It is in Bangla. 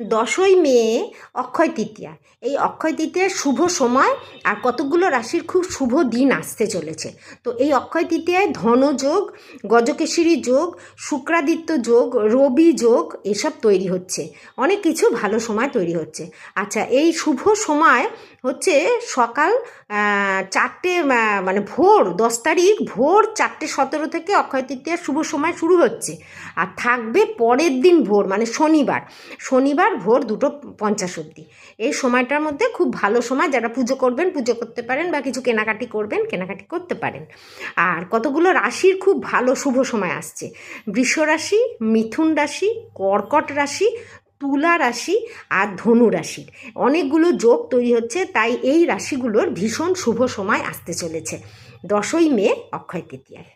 10ই মে অক্ষয় তৃতীয়া। এই অক্ষয় তৃতীয়ার শুভ সময় আর কতগুলো রাশির খুব শুভ দিন আসতে চলেছে। তো এই অক্ষয় তৃতীয়ায় ধনযোগ, গজকেশরী যোগ, শুক্রাদিত্য যোগ, রবি যোগ এসব তৈরি হচ্ছে, অনেক কিছু ভালো সময় তৈরি হচ্ছে। আচ্ছা, এই শুভ সময় হচ্ছে সকাল 4টে, মানে ভোর 10 তারিখ ভোর 4:17 থেকে অক্ষয় তৃতীয়ার শুভ সময় শুরু হচ্ছে আর থাকবে পরের দিন ভোর, মানে শনিবার ভোর 2:50 অবধি। এই সময়টার মধ্যে খুব ভালো সময়, যারা পুজো করবেন পুজো করতে পারেন, বা কিছু কেনাকাটি করবেন কেনাকাটি করতে পারেন। আর কতগুলো রাশির খুব ভালো শুভ সময় আসছে: বৃষ রাশি, মিথুন রাশি, কর্কট রাশি, তুলা রাশি আর ধনু রাশির অনেকগুলো যোগ তৈরি হচ্ছে। তাই এই রাশিগুলোর ভীষণ শুভ সময় আসতে চলেছে 10ই মে অক্ষয় তৃতীয়ায়।